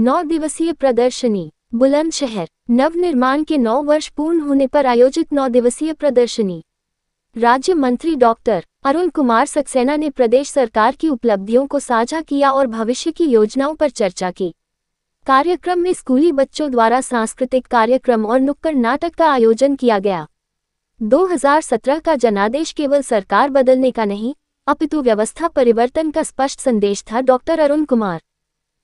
9 दिवसीय प्रदर्शनी बुलंदशहर। नवनिर्माण के 9 वर्ष पूर्ण होने पर आयोजित 9 दिवसीय प्रदर्शनी। राज्य मंत्री डॉक्टर अरुण कुमार सक्सेना ने प्रदेश सरकार की उपलब्धियों को साझा किया और भविष्य की योजनाओं पर चर्चा की। कार्यक्रम में स्कूली बच्चों द्वारा सांस्कृतिक कार्यक्रम और नुक्कड़ नाटक का आयोजन किया गया। 2017 का जनादेश केवल सरकार बदलने का नहीं, अपितु व्यवस्था परिवर्तन का स्पष्ट संदेश था। डॉक्टर अरुण कुमार।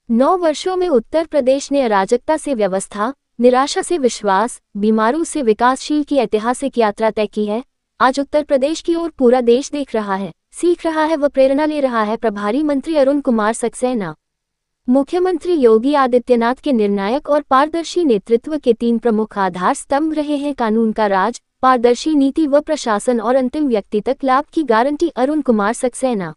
9 वर्षों में उत्तर प्रदेश ने अराजकता से व्यवस्था, निराशा से विश्वास, बीमारू से विकासशील की ऐतिहासिक यात्रा तय की है। आज उत्तर प्रदेश की ओर पूरा देश देख रहा है, सीख रहा है व प्रेरणा ले रहा है। प्रभारी मंत्री अरुण कुमार सक्सेना। मुख्यमंत्री योगी आदित्यनाथ के निर्णायक और पारदर्शी नेतृत्व के 3 प्रमुख आधार स्तंभ रहे हैं: कानून का राज, पारदर्शी नीति व प्रशासन और अंतिम व्यक्ति तक लाभ की गारंटी। अरुण कुमार सक्सेना।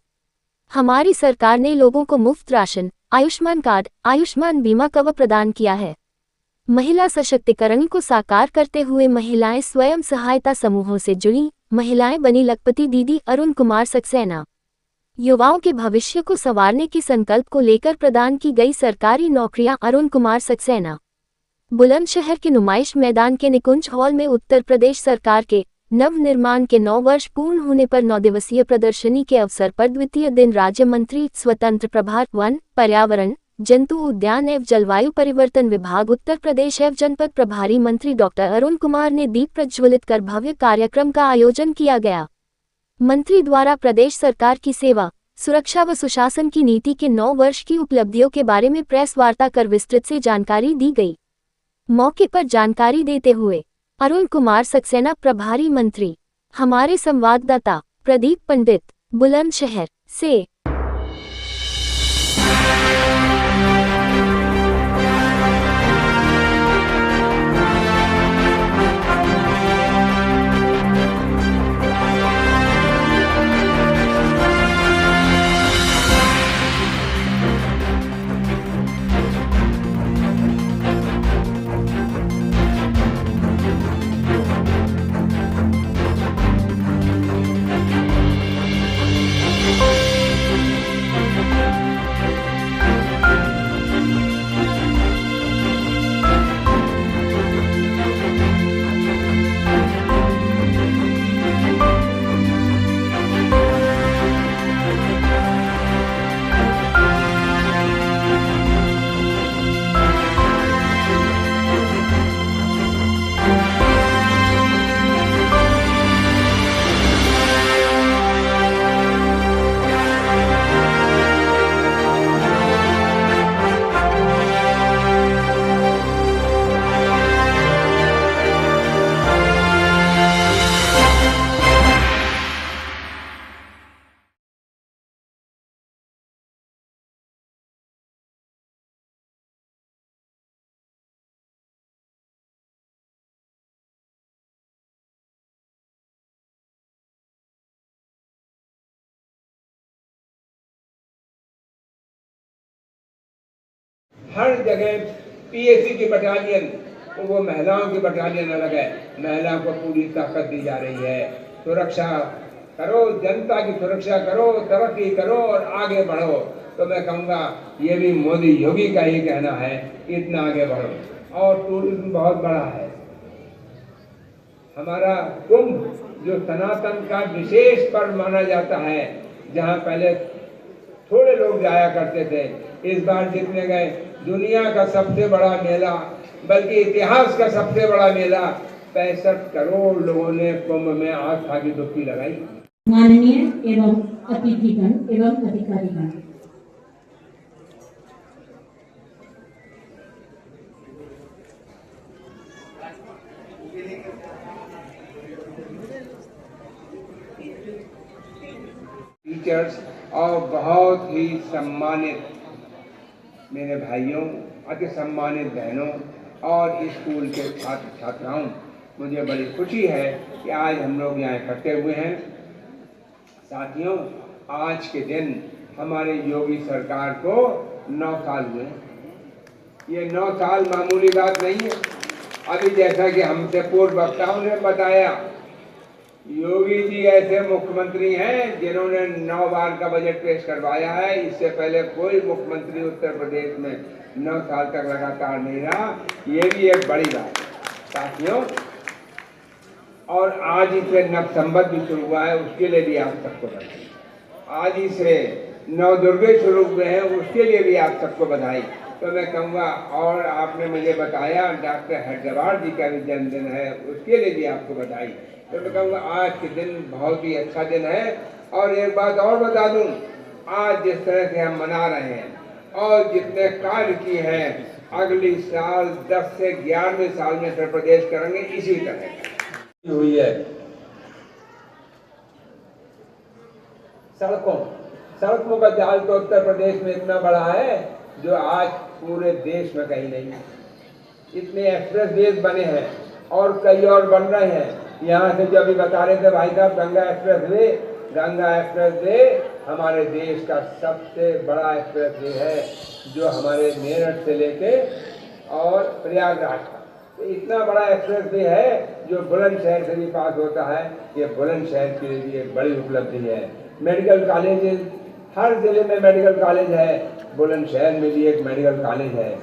हमारी सरकार ने लोगों को मुफ्त राशन, आयुष्मान कार्ड, आयुष्मान बीमा कवर प्रदान किया है। महिला सशक्तिकरण को साकार करते हुए महिलाएं स्वयं सहायता समूहों से जुड़ी, महिलाएं बनी लखपति दीदी। अरुण कुमार सक्सेना। युवाओं के भविष्य को संवारने की संकल्प को लेकर प्रदान की गई सरकारी नौकरियां। अरुण कुमार सक्सेना। बुलंदशहर के नुमाइश मैदान के निकुंज हॉल में उत्तर प्रदेश सरकार के नवनिर्माण के 9 वर्ष पूर्ण होने पर 9 दिवसीय प्रदर्शनी के अवसर पर द्वितीय दिन राज्य मंत्री स्वतंत्र प्रभार वन, पर्यावरण, जंतु उद्यान एवं जलवायु परिवर्तन विभाग उत्तर प्रदेश एवं जनपद प्रभारी मंत्री डॉक्टर अरुण कुमार ने दीप प्रज्वलित कर भव्य कार्यक्रम का आयोजन किया गया। मंत्री द्वारा प्रदेश सरकार की सेवा, सुरक्षा व सुशासन की नीति के 9 वर्ष की उपलब्धियों के बारे में प्रेस वार्ता कर विस्तृत से जानकारी दी गई। मौके पर जानकारी देते हुए अरुण कुमार सक्सेना, प्रभारी मंत्री। हमारे संवाददाता प्रदीप पंडित, बुलंदशहर से। हर जगह पीएसी की बटालियन, वो महिलाओं की बटालियन अलग है। महिलाओं को पूरी ताकत दी जा रही है। सुरक्षा करो, जनता की सुरक्षा करो, तरक्की करो और आगे बढ़ो। तो मैं कहूँगा ये भी मोदी योगी का ही कहना है, इतना आगे बढ़ो। और टूरिज्म बहुत बड़ा है। हमारा कुंभ जो सनातन का विशेष पर्व माना जाता है, जहाँ पहले थोड़े लोग जाया करते थे, इस बार जितने गए, दुनिया का सबसे बड़ा मेला, बल्कि इतिहास का सबसे बड़ा मेला, 65 करोड़ लोगों ने कुंभ में आस्था की डुबकी लगाई। माननीय एवं अतिथिगण एवं अधिकारीगण, टीचर्स और बहुत ही सम्मानित मेरे भाइयों, अति सम्मानित बहनों और स्कूल के छात्र छात्राओं, मुझे बड़ी खुशी है कि आज हम लोग यहाँ इकट्ठे हुए हैं। साथियों, आज के दिन हमारे योगी सरकार को 9 साल हुए। ये 9 साल मामूली बात नहीं है। अभी जैसा कि हमसे पूर्व वक्ताओं ने बताया योगी जी ऐसे मुख्यमंत्री हैं जिन्होंने 9 बार का बजट पेश करवाया है। इससे पहले कोई मुख्यमंत्री उत्तर प्रदेश में 9 साल तक लगातार नहीं रहा। ये भी एक बड़ी बात है साथियों। और आज इसे नव संवत भी शुरू हुआ है, उसके लिए भी आप सबको बधाई। आज इसे नवदुर्गे शुरू हुए हैं, उसके लिए भी आप सबको बधाई। तो मैं कहूँगा, और आपने मुझे बताया डॉक्टर हैदराबाद जी का भी जन्मदिन है, उसके लिए भी आपको बधाई। तो मैं कहूँगा आज के दिन बहुत ही अच्छा दिन है। और एक बात और बता दूँ, आज जिस तरह से हम मना रहे हैं और जितने कार्य किए हैं, अगली साल 10 से 11वें साल में उत्तर प्रदेश करेंगे इसी तरह हुई है। सड़कों का जाल तो उत्तर प्रदेश में इतना बड़ा है जो आज पूरे देश में कहीं नहीं है। इतने एक्सप्रेसवेज बने हैं और कई और बन रहे हैं। यहाँ से जो अभी बता रहे थे भाई साहब, गंगा एक्सप्रेसवे हमारे देश का सबसे बड़ा एक्सप्रेसवे है, जो हमारे मेरठ से लेके और प्रयागराज का। तो इतना बड़ा एक्सप्रेसवे है जो बुलंदशहर से भी पास होता है। ये बुलंदशहर के लिए भी एक बड़ी उपलब्धि है। मेडिकल कॉलेज, हर जिले में मेडिकल कॉलेज है, बुलंदशहर में भी एक मेडिकल कॉलेज है।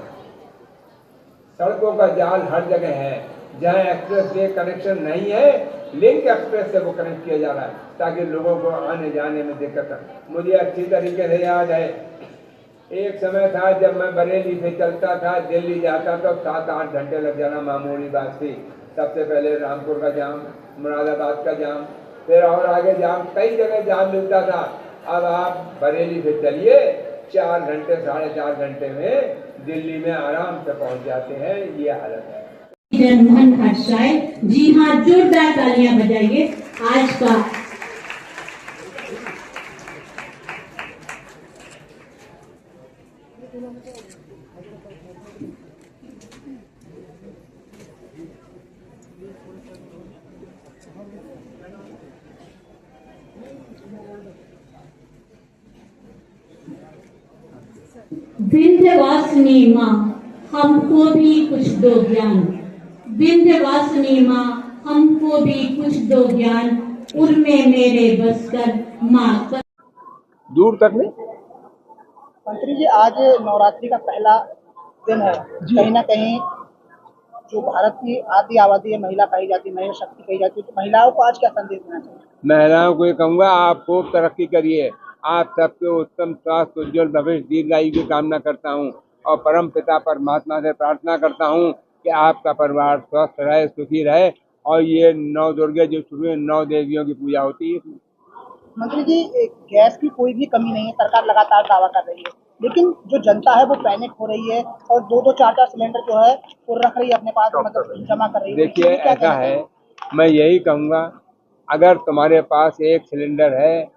सड़कों का जाल हर जगह है। जहाँ एक्सप्रेस वे कनेक्शन नहीं है, लिंक एक्सप्रेस से वो कनेक्ट किया जा रहा है ताकि लोगों को आने जाने में दिक्कत है। मुझे अच्छी तरीके से याद है, एक समय था जब मैं बरेली से चलता था, दिल्ली जाता तो 7-8 घंटे लग जाना मामूली बात थी। सबसे पहले रामपुर का जाम, मुरादाबाद का जाम, फिर और आगे जाम, कई जगह जाम मिलता था। अब आप बरेली से चलिए, 4 घंटे 4.5 घंटे में दिल्ली में आराम से पहुंच जाते हैं। ये हालत है। जनधन हर्षाए, जी हाँ, जोरदार तालियां बजाइए। आज का विंध्यवासिनी माँ हमको भी कुछ दो ज्ञान, विंध्यवासिनी माँ हमको भी कुछ दो ज्ञान, उर्मे मेरे बस कर माँ कर। दूर तक नहीं। मंत्री जी, आज नवरात्रि का पहला दिन है। कहीं ना कहीं जो भारत की आदि आबादी है, महिला कही जाती है, महिला शक्ति कही जाती है, तो महिलाओं को आज क्या संदेश देना चाहिए? महिलाओं को ये कहूँगा, आप खूब तरक्की करिए। आप सबके उत्तम स्वास्थ्य, उज्जवल भविष्य, दीर्घायु की कामना करता हूँ और परम पिता परमात्मा से प्रार्थना करता हूँ कि आपका परिवार स्वस्थ रहे, सुखी रहे। और ये 9 दुर्गे जो शुरू है, 9 देवियों की पूजा होती है। मंत्री जी, गैस की कोई भी कमी नहीं है, सरकार लगातार दावा कर रही है, लेकिन जो जनता है वो पैनिक हो रही है और 2-2, 4-4 सिलेंडर जो है वो रख रही है अपने पास, मतलब जमा कर रही है। देखिए, ऐसा है, मैं यही कहूँगा, अगर तुम्हारे पास एक सिलेंडर है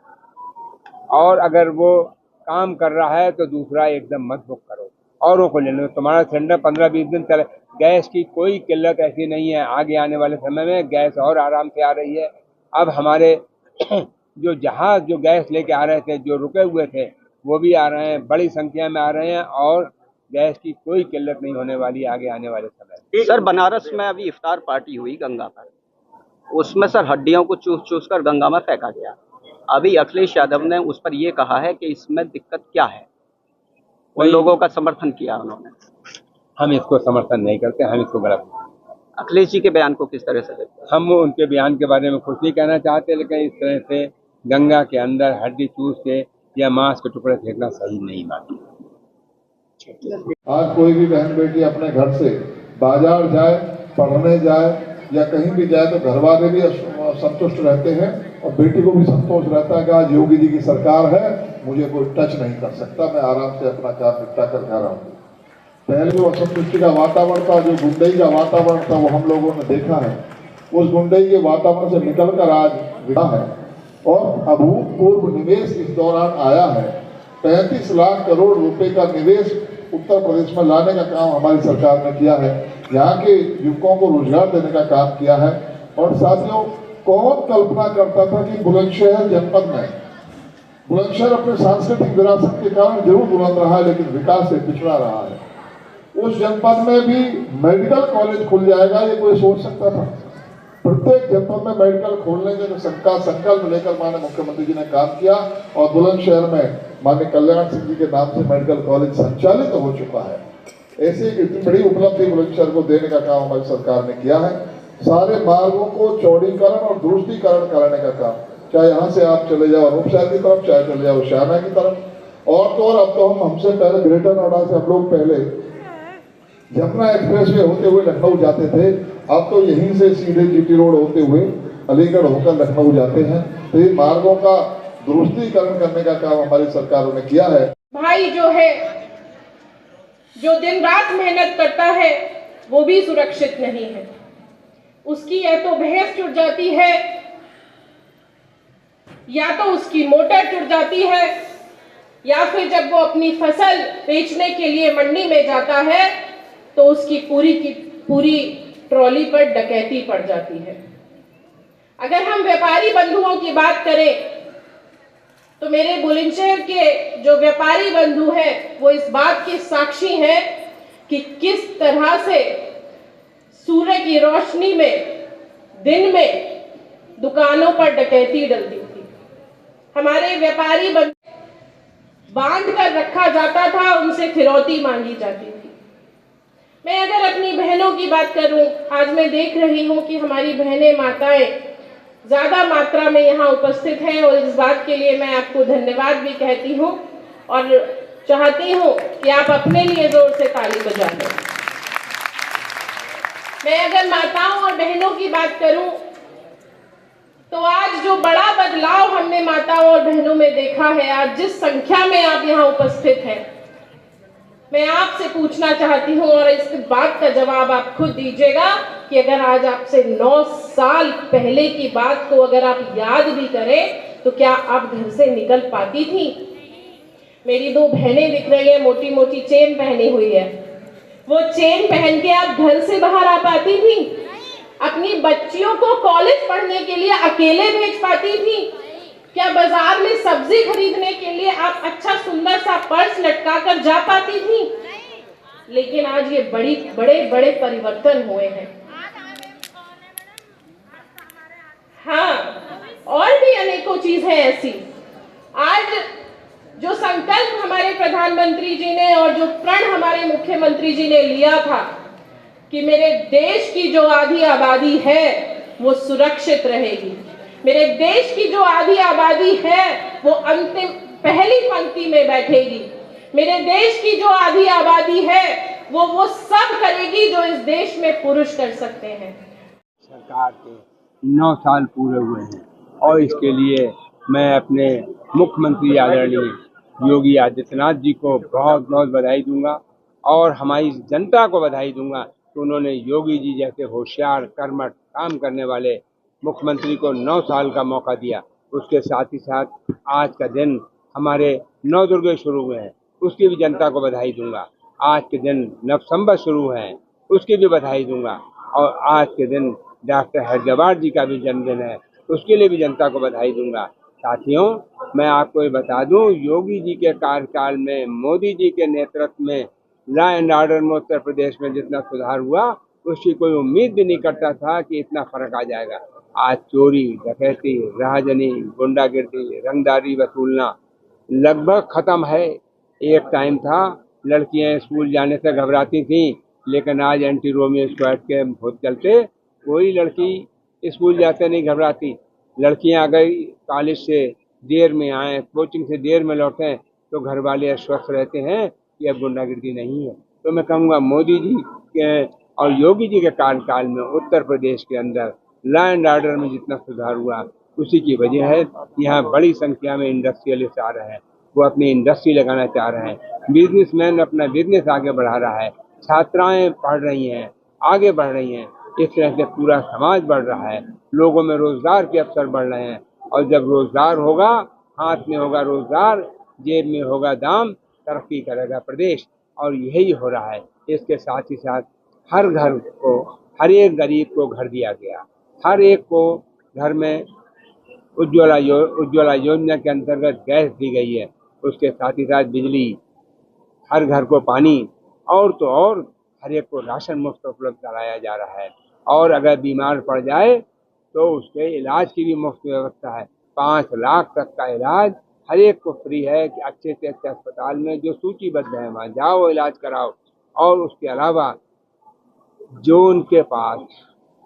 और अगर वो काम कर रहा है तो दूसरा एकदम मत बुक करो, औरों को ले लो। तुम्हारा सिलेंडर 15-20 दिन चले। गैस की कोई किल्लत ऐसी नहीं है। आगे आने वाले समय में गैस और आराम से आ रही है। अब हमारे जो जहाज जो गैस लेके आ रहे थे, जो रुके हुए थे, वो भी आ रहे हैं, बड़ी संख्या में आ रहे हैं और गैस की कोई किल्लत नहीं होने वाली आगे आने वाले समय। सर, बनारस में अभी इफ्तार पार्टी हुई गंगा पर, उसमें सर हड्डियों को चूस चूस कर गंगा में फेंका गया। अभी अखिलेश यादव ने उस पर यह कहा है कि इसमें दिक्कत क्या है, उन लोगों का समर्थन किया उन्होंने। हम इसको समर्थन नहीं करते, हम इसको गलत। अखिलेश जी के बयान को किस तरह से देखते हैं? हम उनके बयान के बारे में कुछ नहीं कहना चाहते, लेकिन इस तरह से गंगा के अंदर हड्डी चूस के या मांस के टुकड़े फेंकना सही नहीं मानते। आज कोई भी बहन बेटी अपने घर से बाजार जाए, पढ़ने जाए या कहीं भी जाए तो घर वाले भी संतुष्ट रहते हैं और बेटी को भी संतोष रहता है कि आज योगी जी की सरकार है, मुझे कोई टच नहीं कर सकता, मैं आराम से अपना काम निपटा कर घर आऊंगा। पहले जो असंतुष्टि का वातावरण था, जो गुंडई का वातावरण था, वो हम लोगों ने देखा है। उस गुंडई के वातावरण से निकलकर आज विदा है और अभूतपूर्व निवेश इस दौरान आया है। 35 लाख करोड़ रुपए का निवेश उत्तर प्रदेश में लाने का काम हमारी सरकार ने किया है। यहाँ के युवकों को रोजगार देने का काम किया है। और साथियों, कौन कल्पना करता था कि बुलंदशहर जनपद में, बुलंदशहर अपने सांस्कृतिक विरासत के कारण जरूर बुलंद रहा है लेकिन विकास से पिछड़ा रहा है, उस जनपद में भी मेडिकल कॉलेज खुल जाएगा, ये कोई सोच सकता था? प्रत्येक जनपद में मेडिकल खोलने के जो संकल्प लेकर माननीय मुख्यमंत्री जी ने काम किया और बुलंदशहर में माननीय कल्याण सिंह जी के नाम से मेडिकल कॉलेज संचालित हो चुका है। ऐसी एक इतनी बड़ी उपलब्धि बुलंदशहर को देने का काम हमारी सरकार ने किया है। सारे मार्गों को चौड़ीकरण और दुरुस्तीकरण कराने का काम, चाहे यहाँ से आप चले जाओ रूपशहर की तरफ, चाहे चले जाओ शाहना की तरफ। और तो और अब तो हमसे पहले ग्रेटर नोएडा से हम लोग पहले यमुना एक्सप्रेसवे होते हुए लखनऊ जाते थे, अब तो यहीं से सीधे जीटी रोड होते हुए अलीगढ़ होकर लखनऊ जाते हैं। तो ये मार्गों का दुरुस्तीकरण करने का काम हमारी सरकारों ने किया है। भाई जो है, जो दिन रात मेहनत करता है, वो भी सुरक्षित नहीं है। उसकी या तो भैंस टूट जाती है, या तो उसकी मोटर टूट जाती है, या फिर जब वो अपनी फसल बेचने के लिए मंडी में जाता है तो उसकी पूरी की पूरी ट्रॉली पर डकैती पड़ जाती है। अगर हम व्यापारी बंधुओं की बात करें तो मेरे बुलंदशहर के जो व्यापारी बंधु हैं वो इस बात के साक्षी हैं कि किस तरह से सूर्य की रोशनी में दिन में दुकानों पर डकैती डलती थी। हमारे व्यापारी बांध कर रखा जाता था, उनसे फिरौती मांगी जाती थी। मैं अगर अपनी बहनों की बात करूं, आज मैं देख रही हूं कि हमारी बहनें माताएं ज्यादा मात्रा में यहाँ उपस्थित हैं और इस बात के लिए मैं आपको धन्यवाद भी कहती हूँ और चाहती हूँ कि आप अपने लिए जोर से ताली बजा दें। मैं अगर माताओं और बहनों की बात करूं तो आज जो बड़ा बदलाव हमने माताओं और बहनों में देखा है, आज जिस संख्या में आप यहाँ उपस्थित हैं, मैं आपसे पूछना चाहती हूँ और इस बात का जवाब आप खुद दीजिएगा कि अगर आज आपसे 9 साल पहले की बात को अगर आप याद भी करें तो क्या आप घर से निकल पाती थी? मेरी 2 बहनें दिख रही है, मोटी मोटी चेन पहनी हुई है। वो चेन पहन के आप घर से बाहर आ पाती थी? अपनी बच्चियों को कॉलेज पढ़ने के लिए अकेले भेज पाती थी? क्या बाजार में सब्जी खरीदने के लिए आप अच्छा सुंदर सा पर्स लटका कर जा पाती थी? लेकिन आज ये बड़े बड़े परिवर्तन हुए हैं। हाँ, और भी अनेकों चीजें ऐसी। आज जो संकल्प हमारे प्रधानमंत्री जी ने और जो प्रण हमारे मुख्यमंत्री जी ने लिया था कि मेरे देश की जो आधी आबादी है वो सुरक्षित रहेगी, मेरे देश की जो आधी आबादी है वो अंतिम पहली पंक्ति में बैठेगी, मेरे देश की जो आधी आबादी है वो सब करेगी जो इस देश में पुरुष कर सकते हैं। सरकार के 9 साल पूरे हुए हैं और इसके लिए मैं अपने मुख्यमंत्री आदरणीय योगी आदित्यनाथ जी को बहुत बहुत बधाई दूंगा और हमारी जनता को बधाई दूंगा कि उन्होंने योगी जी जैसे होशियार कर्मठ काम करने वाले मुख्यमंत्री को 9 साल का मौका दिया। उसके साथ ही साथ आज का दिन हमारे नवदुर्गे शुरू हुए हैं, उसकी भी जनता को बधाई दूंगा। आज के दिन नवसंवत शुरू हैं, उसकी भी बधाई दूंगा। और आज के दिन डॉक्टर हरजवार जी का भी जन्मदिन है, उसके लिए भी जनता को बधाई दूंगा। साथियों, मैं आपको ये बता दूं, योगी जी के कार्यकाल में मोदी जी के नेतृत्व में लॉ एंड ऑर्डर में उत्तर प्रदेश में जितना सुधार हुआ उसकी कोई उम्मीद भी नहीं करता था कि इतना फर्क आ जाएगा। आज चोरी, डकैती, राहजनी, गुंडागिर्दी, रंगदारी वसूलना लगभग खत्म है। एक टाइम था लड़कियां स्कूल जाने से घबराती थीं, लेकिन आज एंटी रोमियो स्क्वाड के भूत चलते कोई लड़की स्कूल जाते नहीं घबराती। लड़कियां अगर कॉलेज से देर में आए, कोचिंग से देर में लौटें तो घर वाले आश्वस्त रहते हैं कि अब गुंडागिर्दी नहीं है। तो मैं कहूँगा मोदी जी के और योगी जी के कार्यकाल में उत्तर प्रदेश के अंदर लॉ एंड ऑर्डर में जितना सुधार हुआ उसी की वजह है। यहाँ बड़ी संख्या में इंडस्ट्रियलिस्ट आ रहे हैं, वो अपनी इंडस्ट्री लगाना चाह रहे हैं, बिजनेसमैन अपना बिजनेस आगे बढ़ा रहा है, छात्राएं पढ़ रही हैं, आगे बढ़ रही हैं। इस तरह से पूरा समाज बढ़ रहा है, लोगों में रोजगार के अवसर बढ़ रहे हैं। और जब रोजगार होगा, हाथ में होगा रोजगार, जेब में होगा दाम, तरक्की करेगा प्रदेश। और यही हो रहा है। इसके साथ ही साथ हर घर को, हर एक गरीब को घर दिया गया, हर एक को घर में उज्ज्वला योजना के अंतर्गत गैस दी गई है। उसके साथ ही साथ बिजली, हर घर को पानी, और तो और हर एक को राशन मुफ्त उपलब्ध कराया जा रहा है। और अगर बीमार पड़ जाए तो उसके इलाज की भी मुफ्त व्यवस्था है। 5 लाख तक का इलाज हर एक को फ्री है कि अच्छे से अच्छे अस्पताल में जो सूचीबद्ध है वहाँ जाओ, इलाज कराओ। और उसके अलावा जो उनके पास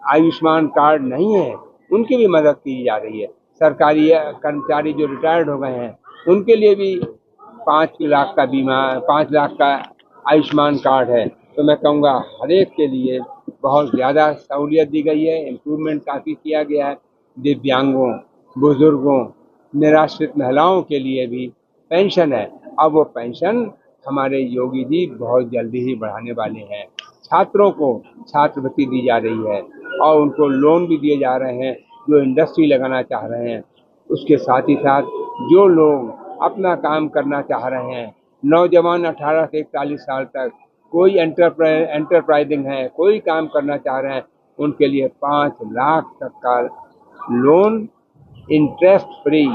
आयुष्मान कार्ड नहीं है उनकी भी मदद की जा रही है। सरकारी कर्मचारी जो रिटायर्ड हो गए हैं उनके लिए भी 5 लाख का बीमा, 5 लाख का आयुष्मान कार्ड है। तो मैं कहूँगा हर एक के लिए बहुत ज़्यादा सहूलियत दी गई है, इम्प्रूवमेंट काफ़ी किया गया है। दिव्यांगों, बुजुर्गों, निराश्रित महिलाओं के लिए भी पेंशन है। अब वो पेंशन हमारे योगी जी बहुत जल्दी ही बढ़ाने वाले हैं। छात्रों को छात्रवृत्ति दी जा रही है और उनको लोन भी दिए जा रहे हैं जो इंडस्ट्री लगाना चाह रहे हैं। उसके साथ ही साथ जो लोग अपना काम करना चाह रहे हैं, नौजवान 18 से 41 साल तक, कोई एंटरप्राइजिंग है, कोई काम करना चाह रहे हैं, उनके लिए 5 लाख तक का loan interest free,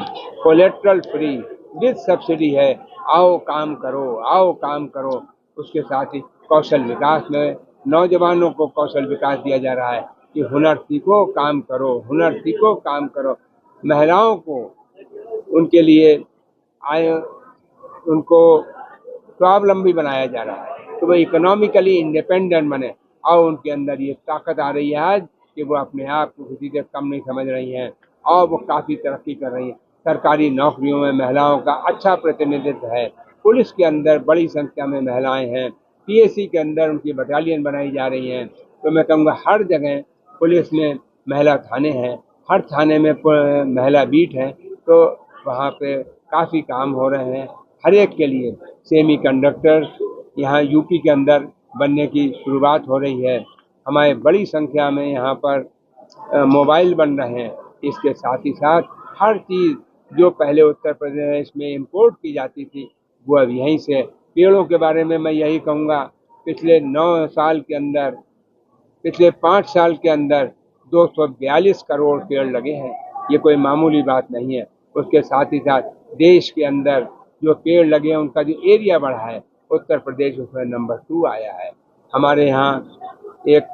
collateral free, with subsidy है। आओ काम करो, आओ काम करो। उसके साथ ही कौशल विकास में नौजवानों को कौशल विकास दिया जा रहा है कि हुनर सीखो, काम करो, हुनर सीखो, काम करो। महिलाओं को उनके लिए उनको स्वावलंबी बनाया जा रहा है तो वो इकोनॉमिकली इंडिपेंडेंट बने और उनके अंदर ये ताकत आ रही है आज कि वो अपने आप को किसी से कम नहीं समझ रही हैं और वो काफ़ी तरक्की कर रही हैं। सरकारी नौकरियों में महिलाओं का अच्छा प्रतिनिधित्व है। पुलिस के अंदर बड़ी संख्या में महिलाएं हैं। पीएससी के अंदर उनकी बटालियन बनाई जा रही हैं। तो मैं कहूँगा हर जगह पुलिस में महिला थाने हैं, हर थाने में महिला बीट हैं। तो वहाँ पे काफ़ी काम हो रहे हैं हर एक के लिए। सेमी कंडक्टर्स यहाँ यूपी के अंदर बनने की शुरुआत हो रही है। हमारे बड़ी संख्या में यहाँ पर मोबाइल बन रहे हैं। इसके साथ ही साथ हर चीज़ जो पहले उत्तर प्रदेश में इंपोर्ट की जाती थी वो अब यहीं से। पेड़ों के बारे में मैं यही कहूँगा, पिछले 9 साल के अंदर, पिछले 5 साल के अंदर 242 करोड़ पेड़ लगे हैं। ये कोई मामूली बात नहीं है। उसके साथ ही साथ देश के अंदर जो पेड़ लगे हैं उनका जो एरिया बढ़ा है, उत्तर प्रदेश उसमें नंबर 2 आया है। हमारे यहाँ एक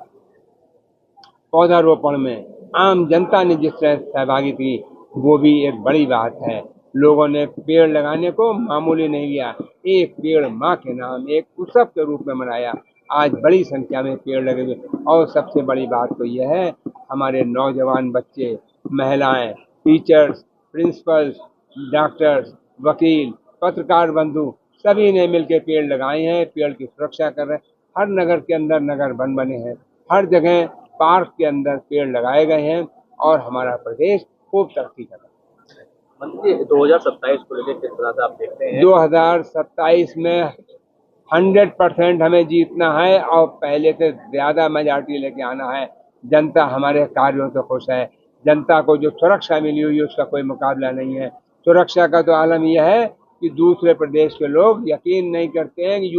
पौधारोपण में आम जनता ने जिस तरह सहभागी थी वो भी एक बड़ी बात है। लोगों ने पेड़ लगाने को मामूली नहीं लिया, एक पेड़ माँ के नाम एक उत्सव के रूप में मनाया। आज बड़ी संख्या में पेड़ लगे हुए और सबसे बड़ी बात तो यह है हमारे नौजवान बच्चे, महिलाएं, टीचर्स, प्रिंसिपल्स, डॉक्टर्स, वकील, पत्रकार बंधु सभी ने मिलकर पेड़ लगाए हैं, पेड़ की सुरक्षा कर रहे हैं। हर नगर के अंदर नगर वन बने हैं, हर जगह पार्क के अंदर पेड़ लगाए गए हैं और हमारा प्रदेश खूब तरक्की कर रहा है। मंत्री 2027 को लेकर किस तरह से आप देखते हैं? 2027 में 100% हमें जीतना है और पहले से ज्यादा मेजॉरिटी लेके आना है। जनता हमारे कार्यों से खुश है। जनता को जो सुरक्षा मिली हुई है उसका कोई मुकाबला नहीं है। सुरक्षा का तो आलम यह है कि दूसरे प्रदेश के लोग यकीन नहीं करते हैं कि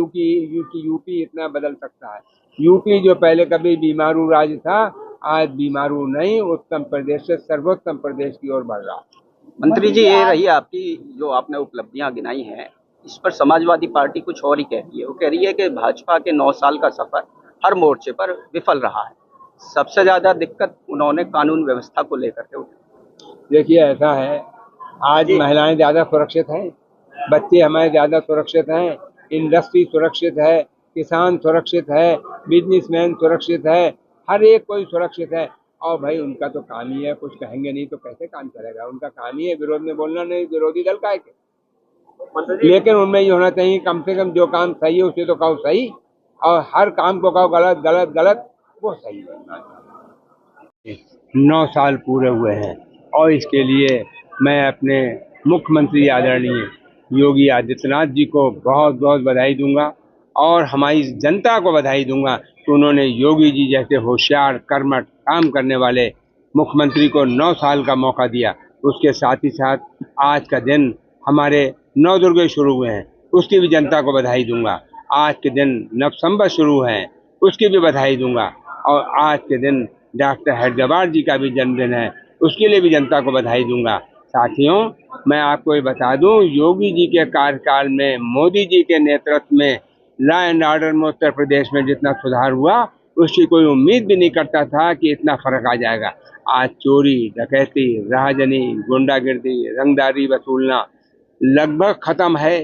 यूपी इतना बदल सकता है। यूपी जो पहले कभी बीमारू राज्य था, आज बीमारू नहीं, उत्तम प्रदेश से सर्वोत्तम प्रदेश की ओर बढ़ रहा है। मंत्री जी, ये रही आपकी जो आपने उपलब्धियां गिनाई हैं, इस पर समाजवादी पार्टी कुछ और ही कह रही है। वो कह रही है कि भाजपा के 9 साल का सफर हर मोर्चे पर विफल रहा है। सबसे ज्यादा दिक्कत उन्होंने कानून व्यवस्था को लेकर के उठाई। देखिए ऐसा है, आज महिलाएं ज्यादा सुरक्षित हैं, बच्चे हमारे ज्यादा सुरक्षित हैं, इंडस्ट्री सुरक्षित है, किसान सुरक्षित है, बिजनेसमैन सुरक्षित है, हर एक कोई सुरक्षित है। और भाई उनका तो काम ही है, कुछ कहेंगे नहीं तो कैसे काम चलेगा। उनका काम ही है विरोध में बोलना, नहीं विरोधी दल का है। लेकिन उनमें ये होना चाहिए कम से कम जो काम सही है उसे तो कहो सही, और हर काम को कहो गलत गलत गलत, वो सही है। 9 साल पूरे हुए हैं और इसके लिए मैं अपने मुख्यमंत्री आदरणीय योगी आदित्यनाथ जी को बहुत बहुत बधाई दूंगा और हमारी जनता को बधाई दूंगा कि उन्होंने योगी जी जैसे होशियार, कर्मठ, काम करने वाले मुख्यमंत्री को 9 साल का मौका दिया। उसके साथ ही साथ आज का दिन हमारे नवदुर्गे शुरू हुए हैं, उसकी भी जनता को बधाई दूंगा। आज के दिन नवसंवत शुरू हैं, उसकी भी बधाई दूंगा। और आज के दिन डॉक्टर हैदराबाद जी का भी जन्मदिन है, उसके लिए भी जनता को बधाई दूंगा। साथियों, मैं आपको ये बता दूं, योगी जी के कार्यकाल में मोदी जी के नेतृत्व में लॉ एंड ऑर्डर में उत्तर प्रदेश में जितना सुधार हुआ उसकी कोई उम्मीद भी नहीं करता था कि इतना फर्क आ जाएगा। आज चोरी, डकैती, राहजनी, गुंडागिर्दी, रंगदारी वसूलना लगभग खत्म है।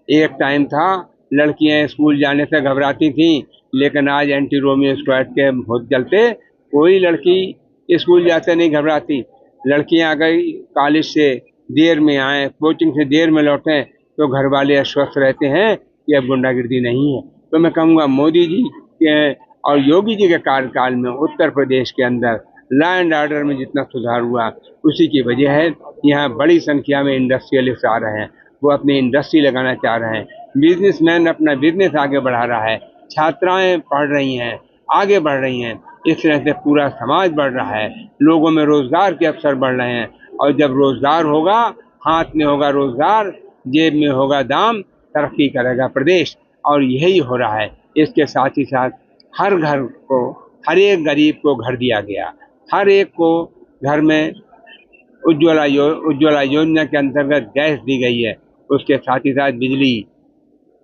एक टाइम था लड़कियां स्कूल जाने से घबराती थीं, लेकिन आज एंटी रोमियो स्क्वाड के चलते कोई लड़की स्कूल जाते नहीं घबराती। लड़कियां अगर कॉलेज से देर में आए, कोचिंग से देर में लौटें, तो घर वाले आश्वस्त रहते हैं कि अब गुंडागिर्दी नहीं है। तो मैं कहूँगा मोदी जी के और योगी जी के कार्यकाल में उत्तर प्रदेश के अंदर लॉ एंड ऑर्डर में जितना सुधार हुआ, उसी की वजह है। यहाँ बड़ी संख्या में इंडस्ट्रियलिस्ट आ रहे हैं, वो अपनी इंडस्ट्री लगाना चाह रहे हैं। बिजनेसमैन अपना बिजनेस आगे बढ़ा रहा है, छात्राएं पढ़ रही हैं, आगे बढ़ रही हैं। इस तरह से पूरा समाज बढ़ रहा है, लोगों में रोजगार के अवसर बढ़ रहे हैं। और जब रोजगार होगा, हाथ में होगा रोजगार, जेब में होगा दाम, तरक्की करेगा प्रदेश। और यही हो रहा है। इसके साथ ही साथ हर घर को, हर एक गरीब को घर दिया गया, हर एक को घर में उज्ज्वला योजना के अंतर्गत गैस दी गई है। उसके साथ ही साथ बिजली,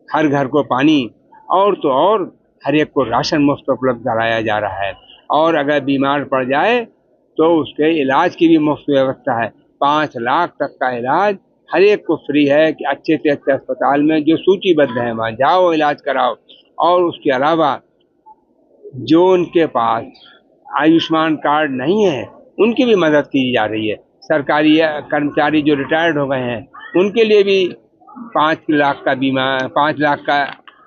हर घर को पानी, और तो और हर एक को राशन मुफ्त उपलब्ध कराया जा रहा है। और अगर बीमार पड़ जाए तो उसके इलाज की भी मुफ्त व्यवस्था है। 5 लाख तक का इलाज हर एक को फ्री है कि अच्छे से अच्छे अस्पताल में जो सूचीबद्ध है वहाँ जाओ, इलाज कराओ। और उसके अलावा जो उनके पास आयुष्मान कार्ड नहीं है, उनकी भी मदद की जा रही है। सरकारी कर्मचारी जो रिटायर्ड हो गए हैं, उनके लिए भी 5 लाख का बीमा, 5 लाख का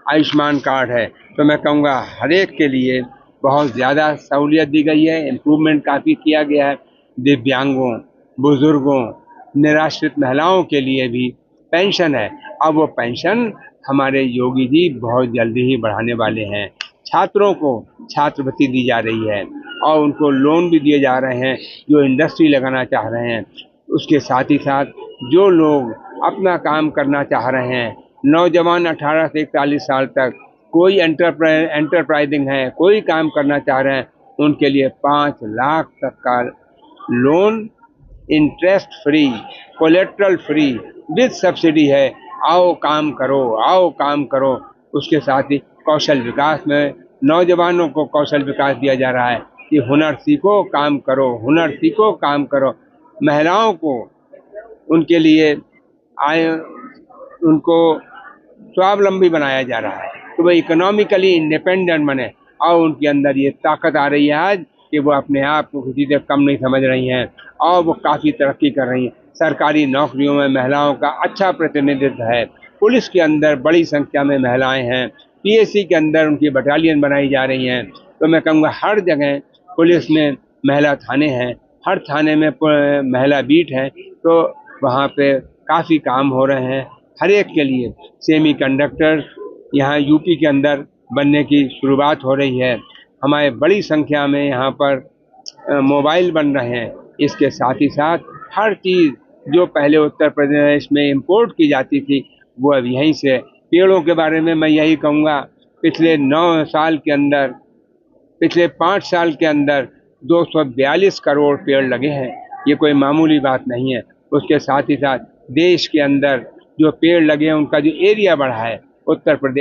आयुष्मान कार्ड है। तो मैं कहूँगा हर एक के लिए बहुत ज़्यादा सहूलियत दी गई है, इम्प्रूवमेंट काफ़ी किया गया है। दिव्यांगों, बुजुर्गों, निराश्रित महिलाओं के लिए भी पेंशन है। अब वो पेंशन हमारे योगी जी बहुत जल्दी ही बढ़ाने वाले हैं। छात्रों को छात्रवृत्ति दी जा रही है और उनको लोन भी दिए जा रहे हैं जो इंडस्ट्री लगाना चाह रहे हैं। उसके साथ ही साथ जो लोग अपना काम करना चाह रहे हैं, नौजवान 18 से 41 साल तक, कोई एंटरप्राइजिंग है, कोई काम करना चाह रहे हैं, उनके लिए 5 लाख तक का loan, interest free, collateral free, with subsidy है। आओ काम करो, आओ काम करो। उसके साथ ही कौशल विकास में नौजवानों को कौशल विकास दिया जा रहा है कि हुनर सीखो, काम करो, हुनर सीखो, काम करो। महिलाओं को उनके लिए उनको स्वावलंबी बनाया जा रहा है तो वो इकोनॉमिकली इंडिपेंडेंट बने और उनके अंदर ये ताकत आ रही है आज कि वो अपने आप को किसी से कम नहीं समझ रही हैं और वो काफ़ी तरक्की कर रही हैं। सरकारी नौकरियों में महिलाओं का अच्छा प्रतिनिधित्व है। पुलिस के अंदर बड़ी संख्या में महिलाएं हैं। पीएससी के अंदर उनकी बटालियन बनाई जा रही हैं। तो मैं कहूँगा हर जगह पुलिस में महिला थाने हैं, हर थाने में महिला बीट है। तो वहाँ पे काफ़ी काम हो रहे हैं हर एक के लिए। सेमी कंडक्टर यहाँ यूपी के अंदर बनने की शुरुआत हो रही है। हमारे बड़ी संख्या में यहाँ पर मोबाइल बन रहे हैं। इसके साथ ही साथ हर चीज़ जो पहले उत्तर प्रदेश में इंपोर्ट की जाती थी वो अब यहीं से। पेड़ों के बारे में मैं यही कहूँगा, पिछले 5 साल के अंदर 242 करोड़ पेड़ लगे हैं। ये कोई मामूली बात नहीं है। उसके साथ ही साथ देश के अंदर जो पेड़ लगे हैं उनका जो एरिया बढ़ा है उत्तर प्रदेश